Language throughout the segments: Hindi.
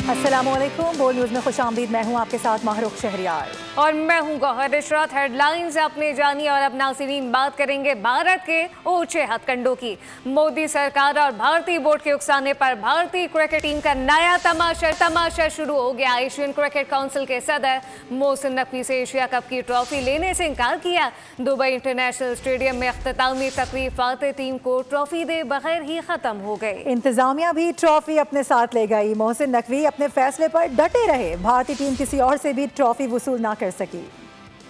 अस्सलामुअलैकुम। बोल न्यूज़ में खुशामदीद। मैं हूं आपके साथ माहरूख शहरियार और मैं हूं गौहर इशरत। हेडलाइंस अपने जानिए और अब नाज़रीन बात करेंगे भारत के ऊंचे हथकंडों की। मोदी सरकार और भारतीय बोर्ड के उकसाने पर भारतीय क्रिकेट टीम का नया तमाशा शुरू हो गया। एशियन क्रिकेट काउंसिल के सदर मोहसिन नकवी से एशिया कप की ट्रॉफी लेने से इनकार किया। दुबई इंटरनेशनल स्टेडियम में अख्तामी तकरीब फातेह टीम को ट्रॉफी दे बगैर ही खत्म हो गई। इंतजामिया भी ट्रॉफी अपने साथ ले गई। मोहसिन नकवी अपने फैसले पर डटे रहे। भारतीय टीम किसी और से भी ट्रॉफी वसूल ना कर सकी।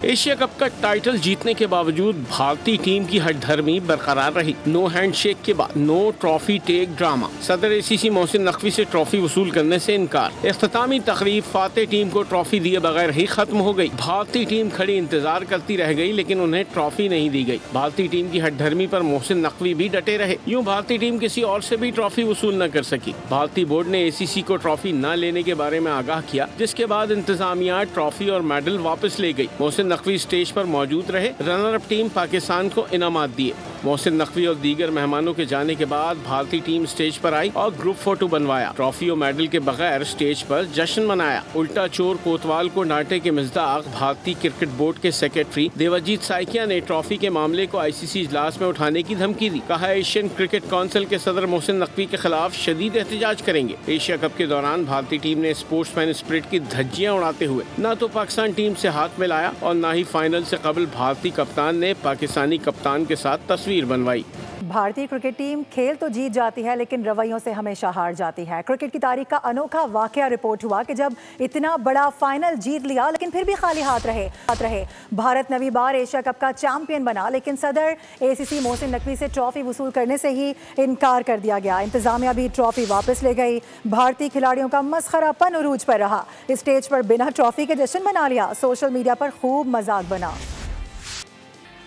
एशिया कप का टाइटल जीतने के बावजूद भारतीय टीम की हठधर्मी बरकरार रही। नो हैंडशेक के बाद नो ट्रॉफी टेक ड्रामा। सदर एसीसी मोहसिन नकवी से ट्रॉफी वसूल करने से इनकार। इख्तितामी तकरीब फातेह टीम को ट्रॉफी दिए बगैर ही खत्म हो गई। भारतीय टीम खड़ी इंतजार करती रह गई लेकिन उन्हें ट्रॉफी नहीं दी गई। भारतीय टीम की हठधर्मी पर मोहसिन नकवी भी डटे रहे। यूं भारतीय टीम किसी और से भी ट्रॉफी वसूल न कर सकी। भारतीय बोर्ड ने एसीसी को ट्रॉफी न लेने के बारे में आगाह किया, जिसके बाद इंतजामिया ट्रॉफी और मेडल वापस ले गई। मोहसिन नकवी स्टेज पर मौजूद रहे। रनर अप टीम पाकिस्तान को इनामात दिए। मोहसिन नकवी और दीगर मेहमानों के जाने के बाद भारतीय टीम स्टेज पर आई और ग्रुप फोटो बनवाया। ट्रॉफी और मेडल के बगैर स्टेज पर जश्न मनाया। उल्टा चोर कोतवाल को डांटे के मिज़दाक भारतीय क्रिकेट बोर्ड के सेक्रेटरी देवाजीत साइकिया ने ट्रॉफी के मामले को आईसीसी इजलास में उठाने की धमकी दी। कहा एशियन क्रिकेट काउंसिल के सदर मोहसिन नकवी के खिलाफ शदीद एहतजाज करेंगे। एशिया कप के दौरान भारतीय टीम ने स्पोर्ट्समैन स्पिरिट की धज्जियां उड़ाते हुए न तो पाकिस्तान टीम से हाथ मिलाया और न ही फाइनल से कबल भारतीय कप्तान ने पाकिस्तानी कप्तान के साथ तस्वीर बनवाई। भारतीय क्रिकेट टीम खेल तो जीत जाती है लेकिन रवैयों से हमेशा हार जाती है। क्रिकेट की तारीख का अनोखा वाकया रिपोर्ट हुआ कि जब इतना बड़ा फाइनल जीत लिया लेकिन फिर भी खाली हाथ रहे। भारत नवी बार एशिया कप का चैंपियन बना लेकिन सदर एसीसी मोहसिन नकवी से ट्रॉफी वसूल करने से ही इनकार कर दिया गया। इंतजामिया भी ट्रॉफी वापस ले गई। भारतीय खिलाड़ियों का मसखरापन उरूज पर रहा। स्टेज पर बिना ट्रॉफी के जश्न मना लिया। सोशल मीडिया पर खूब मजाक बना।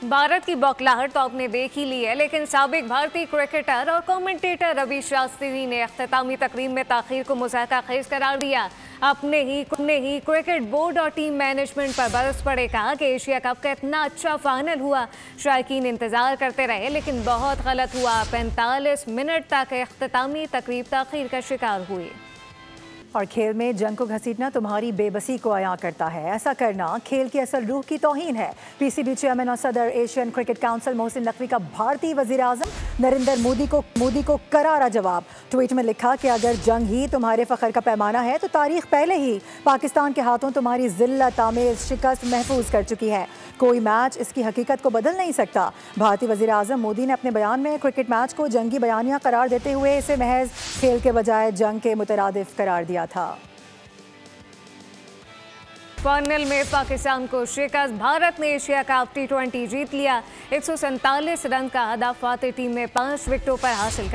भारत की बौखलाहट तो आपने देख ही ली है, लेकिन साबिक भारतीय क्रिकेटर और कमेंटेटर रवि शास्त्री ने अख्तामी तकरीब में ताखीर को मुज़ाहिरा खेज करार दिया। अपने ही क्रिकेट बोर्ड और टीम मैनेजमेंट पर बरस पड़े। कहा कि एशिया कप का इतना अच्छा फाइनल हुआ, शायकीन इंतजार करते रहे लेकिन बहुत गलत हुआ। 45 मिनट तक अख्तामी तकरीब ताखीर का शिकार हुई। और खेल में जंग को घसीटना तुम्हारी बेबसी को अयां करता है। ऐसा करना खेल की असल रूह की तौहीन है। पीसीबी चेयरमैन और सदर Asian cricket council Mohsin Naqvi का भारतीय वजीर आजम नरेंद्र मोदी को करारा जवाब। ट्वीट में लिखा कि अगर जंग ही तुम्हारे फख्र का पैमाना है तो तारीख पहले ही पाकिस्तान के हाथों तुम्हारी जिल्लत आमेज शिकस्त महफूज कर चुकी है। कोई मैच इसकी हकीकत को बदल नहीं सकता। भारतीय वजीर आजम मोदी ने अपने बयान में क्रिकेट मैच को जंगी बयानिया करार देते हुए इसे महज खेल के बजाय जंग के मुतरादिफ करार दिया था। फाइनल में पाकिस्तान को शिकस्त। भारत ने एशिया कप T20 जीत लिया। 147 रन का हदफ फातेह टीम ने 5 विकेटों पर हासिल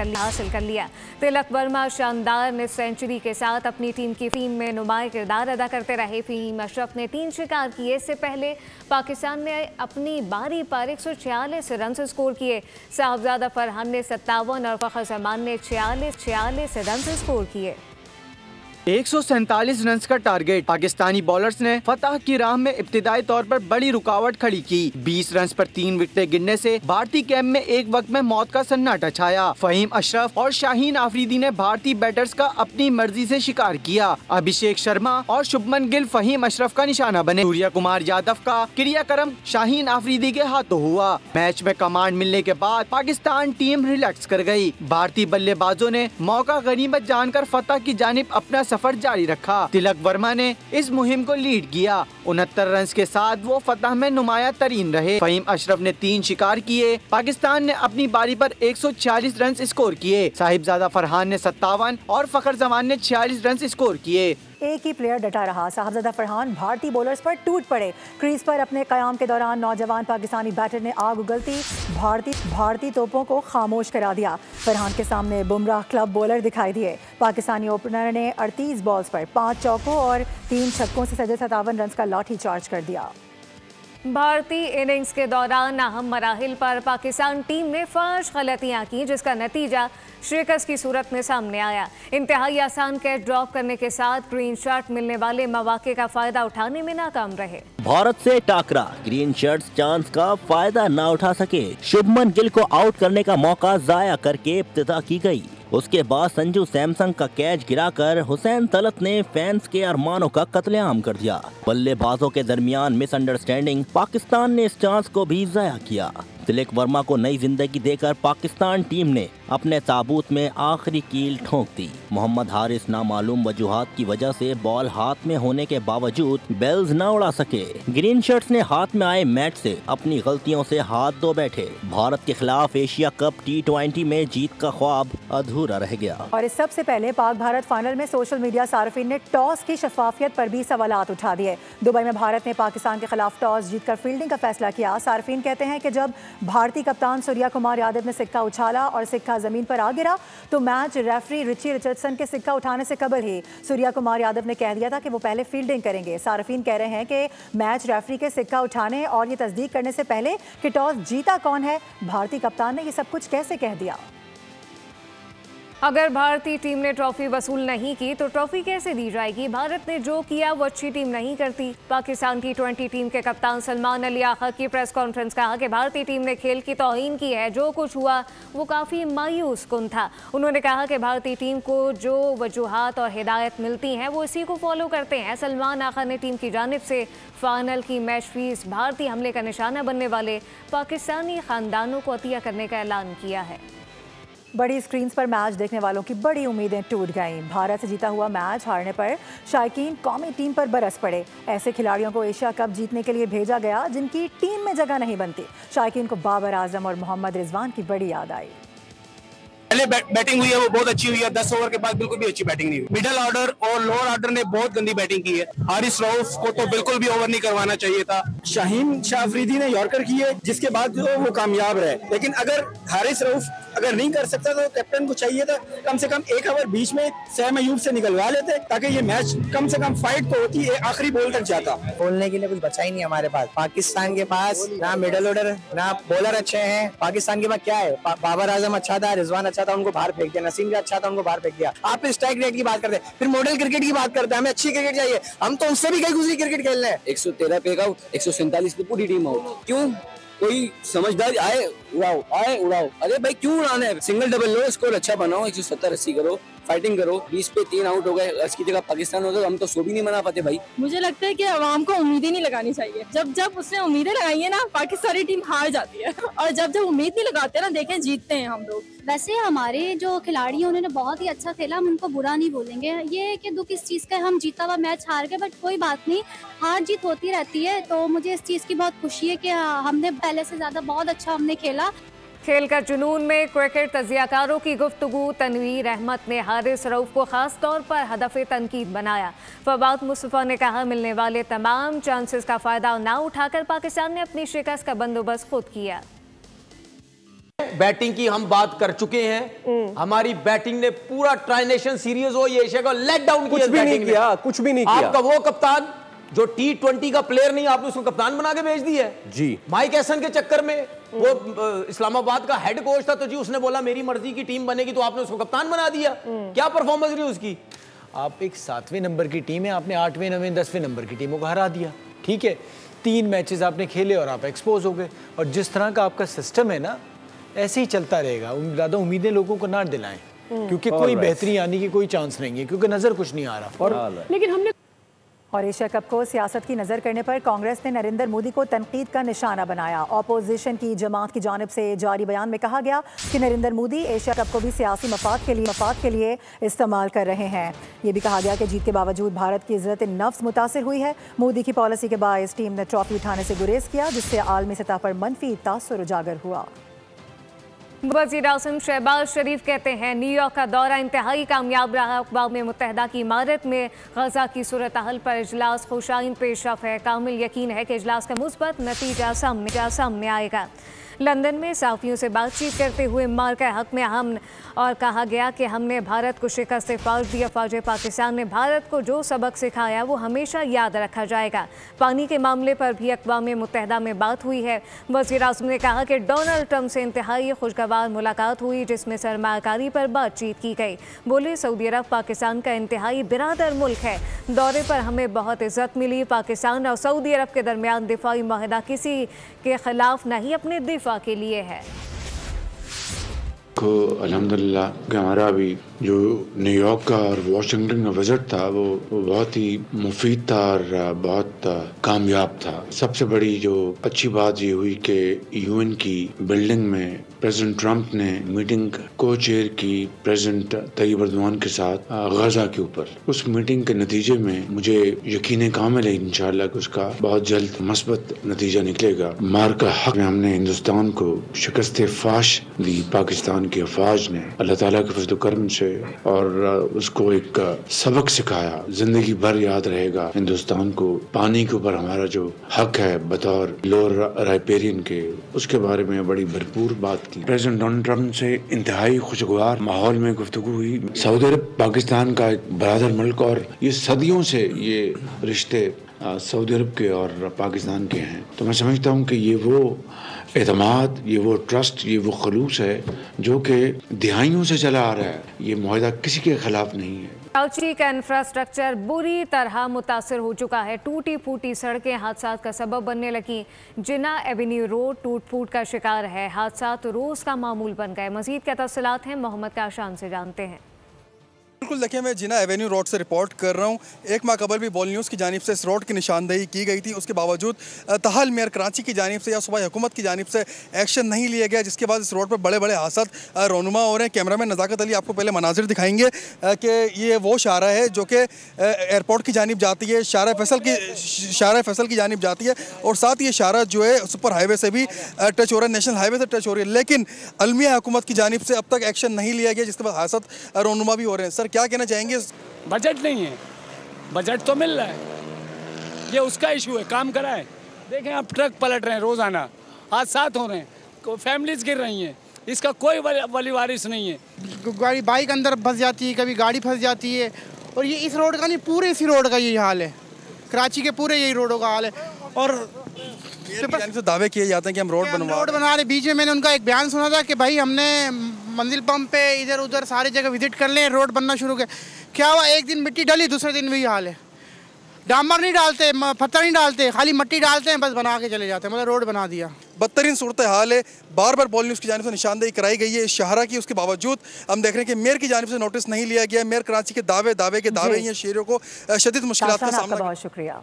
कर लिया। तिलक वर्मा शानदार सेंचुरी के साथ अपनी टीम में नुमाया किरदार अदा करते रहे। फहीम अशरफ ने 3 शिकार किए। इससे पहले पाकिस्तान ने अपनी बारी पर 146 रन से स्कोर किए। साहबजादा फरहान ने 57 और फखर जमान ने 46 रन से स्कोर किए। 147 रन का टारगेट। पाकिस्तानी बॉलर्स ने फतह की राह में इब्तिदाई तौर पर बड़ी रुकावट खड़ी की। 20 रन पर 3 विकेटें गिरने से भारतीय कैंप में एक वक्त में मौत का सन्नाटा छाया। फहीम अशरफ और शाहीन आफरीदी ने भारतीय बैटर्स का अपनी मर्जी से शिकार किया। अभिषेक शर्मा और शुभमन गिल फहीम अशरफ का निशाना बने। सूर्य कुमार यादव का क्रियाक्रम शाहीन आफरीदी के हाथों हुआ। मैच में कमांड मिलने के बाद पाकिस्तान टीम रिलैक्स कर गयी। भारतीय बल्लेबाजों ने मौका गनीमत जानकर फतह की जानिब अपना सफर जारी रखा। तिलक वर्मा ने इस मुहिम को लीड किया। 69 रन के साथ वो फतह में नुमाया तरीन रहे। फहीम अशरफ ने 3 शिकार किए। पाकिस्तान ने अपनी बारी पर 146 रन स्कोर किए। साहिबजादा फरहान ने 57 और फखर जमान ने 46 रन स्कोर किए। एक ही प्लेयर डटा रहा। साहबजादा फरहान भारतीय बॉलर्स पर टूट पड़े। क्रीज पर अपने कयाम के दौरान नौजवान पाकिस्तानी बैटर ने आग उगलती भारतीय तोपों को खामोश करा दिया। फरहान के सामने बुमराह क्लब बॉलर दिखाई दिए। पाकिस्तानी ओपनर ने 38 बॉल्स पर 5 चौकों और 3 छक्कों से सजे 57 रन का लाठी चार्ज कर दिया। भारतीय इनिंग्स के दौरान अहम मराहिल पर पाकिस्तान टीम ने फाश गलतियां की, जिसका नतीजा शिकस्त की सूरत में सामने आया। इंतहाई आसान कैच ड्रॉप करने के साथ ग्रीन शर्ट मिलने वाले मौके का फायदा उठाने में नाकाम रहे। भारत से टाकरा, ग्रीन शर्ट्स चांस का फायदा न उठा सके। शुभमन गिल को आउट करने का मौका जाया करके इब्तिदा की गई। उसके बाद संजू सैमसन का कैच गिराकर हुसैन तलत ने फैंस के अरमानों का कत्लेआम कर दिया। बल्लेबाजों के दरमियान मिसअंडरस्टैंडिंग, पाकिस्तान ने इस चांस को भी ज़ाया किया। तिलक वर्मा को नई जिंदगी देकर पाकिस्तान टीम ने अपने ताबूत में आखिरी कील ठोंक दी। मोहम्मद हारिस नामालूम वजूहात की वजह से बॉल हाथ में होने के बावजूद बेल्स न उड़ा सके। ग्रीन शर्ट्स ने हाथ में आए मैच से अपनी गलतियों से हाथ धो बैठे। भारत के खिलाफ एशिया कप T20 में जीत का ख्वाब अधूरा रह गया। और इस सबसे पहले पाक भारत फाइनल में सोशल मीडिया सार्फिन ने टॉस की शफाफियत पर भी सवालात उठा दिए। दुबई में भारत ने पाकिस्तान के खिलाफ टॉस जीतकर फील्डिंग का फैसला किया। सार्फिन कहते हैं कि जब भारतीय कप्तान सूर्या कुमार यादव ने सिक्का उछाला और सिक्का जमीन पर आ गिरा तो मैच रेफरी रिची रिचर्डसन के सिक्का उठाने से कबल ही सूर्या कुमार यादव ने कह दिया था कि वो पहले फील्डिंग करेंगे। सार्फिन कह रहे हैं कि मैच रेफरी के सिक्का उठाने और ये तस्दीक करने से पहले कि टॉस जीता कौन है, भारतीय कप्तान ने ये सब कुछ कैसे कह दिया। अगर भारतीय टीम ने ट्रॉफी वसूल नहीं की तो ट्रॉफी कैसे दी जाएगी? भारत ने जो किया वो अच्छी टीम नहीं करती। पाकिस्तान T20 टीम के कप्तान सलमान अली आखा की प्रेस कॉन्फ्रेंस कहा कि भारतीय टीम ने खेल की तौहीन की है। जो कुछ हुआ वो काफ़ी मायूस कुन था। उन्होंने कहा कि भारतीय टीम को जो वजूहात और हिदायत मिलती हैं वो इसी को फॉलो करते हैं। सलमान आखा ने टीम की जानिब से फाइनल की मैच फीस भारतीय हमले का निशाना बनने वाले पाकिस्तानी खानदानों को अतिया करने का ऐलान किया है। बड़ी स्क्रीन पर मैच देखने वालों की बड़ी उम्मीदें टूट गईं। भारत से जीता हुआ मैच हारने पर शायकीन कौमी टीम पर बरस पड़े। ऐसे खिलाड़ियों को एशिया कप जीतने के लिए भेजा गया जिनकी टीम में जगह नहीं बनती। शायकीन को बाबर आजम और मोहम्मद रिजवान की बड़ी याद आई। पहले बैटिंग हुई है वो बहुत अच्छी हुई है, 10 ओवर के बाद बिल्कुल भी अच्छी बैटिंग नहीं हुई। मिडिल ऑर्डर और लोअर ऑर्डर ने बहुत गंदी बैटिंग की है। हारिस रऊफ को तो बिल्कुल भी ओवर नहीं करवाना चाहिए था। शाहीन शाह अफरीदी ने यॉर्कर की है जिसके बाद वो कामयाब रहे, लेकिन अगर हारिस रऊफ अगर नहीं कर सकता तो कैप्टन को चाहिए था कम से कम 1 ओवर बीच में सैम अयूब से निकलवा लेते ताकि ये मैच कम से कम फाइट तो होती है, आखिरी बॉल तक जाता। बोलने के लिए कुछ बचा ही नहीं हमारे पास। पाकिस्तान के पास ना मिडिल ऑर्डर ना बॉलर अच्छे हैं। पाकिस्तान के पास क्या है? बाबर आजम अच्छा था, रिजवान अच्छा था, उनको बाहर फेंक दिया। नसीम भी अच्छा था, उनको बाहर फेंक दिया। आप स्ट्राइक रेट की बात करते हैं, फिर मॉडल क्रिकेट की बात करते हैं। हमें अच्छी क्रिकेट चाहिए, हम तो उससे भी कई गुजरी क्रिकेट खेल रहे हैं। 113 पे आउट, 147 पे पूरी टीम आउट। क्यों? कोई समझदार आए उड़ाओ। अरे भाई क्यों उड़ाना है? सिंगल डबल लो, स्कोर अच्छा बनाओ, 170-80 करो, फाइटिंग करो। 20 पे 3 आउट हो गए। इसकी जगह पाकिस्तान होता तो हम तो 100 भी नहीं मना पाते भाई। मुझे लगता है कि अवाम को उम्मीदें नहीं लगानी चाहिए। जब उसने उम्मीदें लगाई है ना, पाकिस्तानी टीम हार जाती है। और जब उम्मीद नहीं लगाते ना, देखें जीतते हैं हम लोग। वैसे हमारे जो खिलाड़ी हैं उन्होंने बहुत ही अच्छा खेला, हम उनको बुरा नहीं बोलेंगे। ये है कि दुख इस चीज़ का, हम जीता हुआ मैच हार गए, बट कोई बात नहीं, हार जीत होती रहती है। तो मुझे इस चीज़ की बहुत खुशी है कि हमने पहले से ज़्यादा बहुत अच्छा हमने खेला। खेल का जुनून में क्रिकेट तजियाकारों की गुफ्तगू। तनवीर अहमद ने हारिस रऊफ को खास तौर पर हदफ तनकीद बनाया। फवाद मुस्तफ़ा ने कहा मिलने वाले तमाम चांसेस का फायदा ना उठाकर पाकिस्तान ने अपनी शिकस्त का बंदोबस्त खुद किया। बैटिंग की हम बात कर चुके हैं। हमारी बैटिंग ने पूरा ट्रांजिशन सीरीज हो ये एशिया का लेट डाउन किया, कुछ भी नहीं किया। आपका वो कप्तान जो T20 का प्लेयर नहीं, आपने उसको कप्तान बना के भेज दिया है जी। माइक एसन के चक्कर में वो इस्लामाबाद का हेड कोच था, तो जी उसने बोला मेरी मर्जी की टीम बनेगी, तो आपने उसको कप्तान बना दिया। क्या परफॉर्मेंस रही उसकी? आप एक 7वें नंबर की टीम है, आपने 8वें 9वें 10वें नंबर की टीमों को हरा दिया। ठीक है, 3 मैचेस आपने खेले और आप एक्सपोज हो गए। और जिस तरह का आपका सिस्टम है ना, ऐसे ही चलता रहेगा। ज़्यादा उम्मीदें लोगों को ना दिलाएं, क्योंकि कोई बेहतरी आने की कोई चांस नहीं है, क्योंकि नजर कुछ नहीं आ रहा। लेकिन हमने और एशिया कप को सियासत की नज़र करने पर कांग्रेस ने नरेंद्र मोदी को तनकीद का निशाना बनाया। ऑपोजिशन की जमात की जानिब से जारी बयान में कहा गया कि नरेंद्र मोदी एशिया कप को भी सियासी मफाद के लिए इस्तेमाल कर रहे हैं। ये भी कहा गया कि जीत के बावजूद भारत की इज्जत नफ्स मुतासिर हुई है। मोदी की पॉलिसी के बायस टीम ने ट्रॉफी उठाने से गुरेज किया, जिससे आलमी सतह पर मनफी तासुर उजागर हुआ। वज़ीर आज़म शहबाज शरीफ कहते हैं न्यूयॉर्क का दौरा इंतहाई कामयाब रहा। अक़वाम मुत्तहिदा की इमारत में गज़ा की सूरत हाल पर इजलास खुशाइन पेशरफ है। कामिल यकीन है कि इजलास का मुस्बत नतीजा सामने आएगा। लंदन में सहाफ़ियों से बातचीत करते हुए मार के हक़ में हम और कहा गया कि हमने भारत को शिकस्त फ़ौज दी। फ़ौज पाकिस्तान ने भारत को जो सबक सिखाया वो हमेशा याद रखा जाएगा। पानी के मामले पर भी अक़वाम मुत्तहिदा में बात हुई है। वज़ीर आज़म ने कहा कि डोनाल्ड ट्रंप से इंतहाई खुशगवार मुलाकात हुई, जिसमें सरमायाकारी पर बातचीत की गई। बोले सऊदी अरब पाकिस्तान का इंतहाई बिरादर मुल्क है। दौरे पर हमें बहुत इज़्ज़त मिली। पाकिस्तान और सऊदी अरब के दरमियान दिफाई माहिदा किसी के ख़िलाफ़ नहीं, अपने दिफा के लिए है। को अल्हम्दुलिल्लाह कि हमारा अभी जो न्यूयॉर्क का और वाशिंगटन का विजिट था वो बहुत ही मुफीद था और बहुत कामयाब था। सबसे बड़ी जो अच्छी बात ये हुई कि यूएन की बिल्डिंग में प्रेसिडेंट ट्रंप ने मीटिंग को चेयर की प्रेसिडेंट तैयब अर्दवान के साथ गजा के ऊपर। उस मीटिंग के नतीजे में मुझे यकीन कामिल है इंशाअल्लाह कि उसका बहुत जल्द मस्बत नतीजा निकलेगा। मार का हक में हमने हिंदुस्तान को शिकस्त फाश दी। पाकिस्तान की अफवाज ने अल्लाह ताला के फज़ल करम से और उसको एक सबक सिखाया, जिंदगी भर याद रहेगा। हिंदुस्तान को पानी के ऊपर हमारा जो हक है बतौर लोअर राइपेरियन के, उसके बारे में बड़ी भरपूर बात की। प्रेसिडेंट डोनाल्ड ट्रंप से इंतहाई खुशगवार माहौल में गुफ्तगू हुई। सऊदी अरब पाकिस्तान का एक बरादर मुल्क और ये सदियों से ये रिश्ते सऊदी अरब के और पाकिस्तान के हैं। तो मैं समझता हूँ कि ये वो एतमाद, ये वो ट्रस्ट, ये वो खलूस है जो कि दिहाइयों से चला आ रहा है। ये मुआहदा किसी के खिलाफ नहीं है। कराची का इंफ्रास्ट्रक्चर बुरी तरह मुतासर हो चुका है। टूटी फूटी सड़कें हादसात का सबब बनने लगी। जिना एवेन्यू रोड टूट फूट का शिकार है। हादसात रोज का मामूल बन गए। मजीद क्या तफसीलात हैं, मोहम्मद काशान से जानते हैं। बिल्कुल देखिए, मैं जिना एवेन्यू रोड से रिपोर्ट कर रहा हूँ। एक माह कबल भी बॉल न्यूज़ की जानिब से इस रोड की निशानदेही की गई थी। उसके बावजूद ताहल मेयर कराची की जानिब से या सूबाई हुकूमत की जानिब से एक्शन नहीं लिया गया, जिसके बाद इस रोड पर बड़े बड़े हादसात रोनुमा हो रहे हैं। कैमरामैन नज़ाकत अली आपको पहले मनाजिर दिखाएंगे कि ये वो शारा है जो कि एयरपोर्ट की जानिब जाती है, शारा फैसल की जानिब जाती है, और साथ ये शारा जो है सुपर हाईवे से भी टच हो रहा है, नेशनल हाईवे से टच हो रही है। लेकिन अलमिया हुकूमत की जानिब से अब तक एक्शन नहीं लिया गया, जिसके बाद हादसात रोनुमा भी हो रहे हैं। सर, क्या कहना चाहेंगे? बजट नहीं है, बजट तो मिल रहा है, ये उसका इशू है, काम करा है। देखें आप ट्रक पलट रहे हैं, रोजाना हादसात हो रहे हैं, फैमिलीज गिर रही हैं, इसका कोई वली वारिस नहीं है। गाड़ी बाइक अंदर फंस जाती है, कभी गाड़ी फंस जाती है, और ये इस रोड का नहीं, पूरे इसी रोड का यही हाल है। कराची के पूरे यही रोडों का हाल है। और तो दावे किए जाते हैं कि हम रोड बना रहे। बीच में मैंने उनका एक बयान सुना था कि भाई हमने मंजिल पंप पे इधर उधर सारी जगह विजिट कर लें, रोड बनना शुरू कर। क्या हुआ, एक दिन मिट्टी डाली, दूसरे दिन वही हाल है। डामर नहीं डालते, पत्थर नहीं डालते, खाली मिट्टी डालते हैं, बस बना के चले जाते हैं, मतलब रोड बना दिया। बदतरीन सूरत हाल है। बार बार बॉल न्यूज़ की जानिब से निशानदेही कराई गई है इस शहरा की, उसके बावजूद हम देख रहे हैं कि मेयर की जानिब से नोटिस नहीं लिया गया। मेयर कराची के दावे हैं, शहरियों को शदीद मुश्किलात का सामना। बहुत शुक्रिया।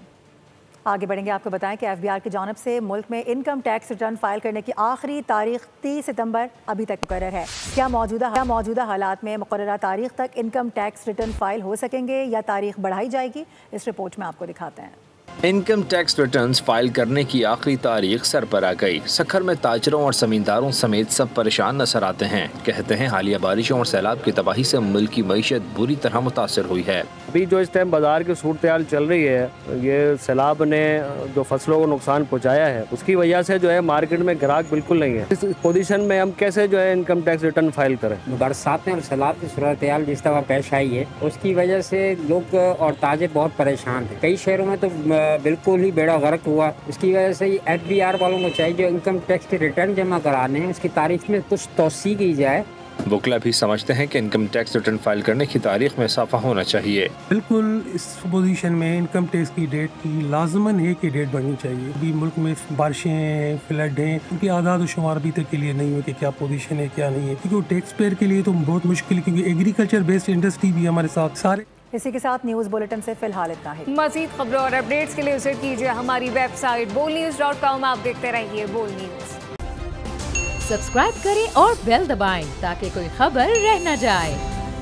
आगे बढ़ेंगे, आपको बताएं कि एफबीआर की जानिब से मुल्क में इनकम टैक्स रिटर्न फाइल करने की आखिरी तारीख 30 सितंबर अभी तक मुकर्रर है। क्या मौजूदा हालात में मुकर्ररा तारीख तक इनकम टैक्स रिटर्न फाइल हो सकेंगे या तारीख बढ़ाई जाएगी, इस रिपोर्ट में आपको दिखाते हैं। इनकम टैक्स रिटर्न्स फाइल करने की आखिरी तारीख सर पर आ गई। सखर में ताजरों और जमींदारों समेत सब परेशान नजर आते हैं। कहते हैं हालिया बारिशों और सैलाब की तबाही से मुल्क की मईशत बुरी तरह मुतासर हुई है। अभी जो इस टाइम बाजार की सूरत हाल चल रही है, ये सैलाब ने जो फसलों को नुकसान पहुँचाया है, उसकी वजह से जो है मार्केट में ग्राहक बिल्कुल नहीं है। इस पोजीशन में हम कैसे जो है इनकम टैक्स रिटर्न फाइल करें? बरसात में और सैलाब की सूरत हाल जिस तरह पेश आई है, उसकी वजह से लोग और ताजिर बहुत परेशान हैं। कई शहरों में तो बिल्कुल ही बेड़ा गर्क हुआ। इसकी वजह से एफबीआर वालों को चाहिए जो इनकम टैक्स के रिटर्न जमा कराने हैं, इसकी तारीख में कुछ तौसी की जाए। वकील भी समझते हैं कि इनकम टैक्स रिटर्न फाइल करने की तारीख में इजाफा होना चाहिए। बिल्कुल इस पोजीशन में इनकम टैक्स की डेट की लाजमन है कि डेट बढ़नी चाहिए। अभी मुल्क में बारिशें हैं, फ्लड हैं, उनकी आदाद शुमार अभी तक के लिए नहीं है कि क्या पोजीशन है क्या नहीं है, क्योंकि टैक्स पेयर के लिए तो बहुत मुश्किल है, क्योंकि एग्रीकल्चर बेस्ड इंडस्ट्री भी हमारे साथ सारे। इसी के साथ न्यूज़ बुलेटिन से फिलहाल इतना ही। मजीद खबरों और अपडेट्स के लिए विजिट कीजिए हमारी वेबसाइट bolnews.com। आप देखते रहिए बोल न्यूज़। सब्सक्राइब करें और बेल दबाएं ताकि कोई खबर रह न जाए।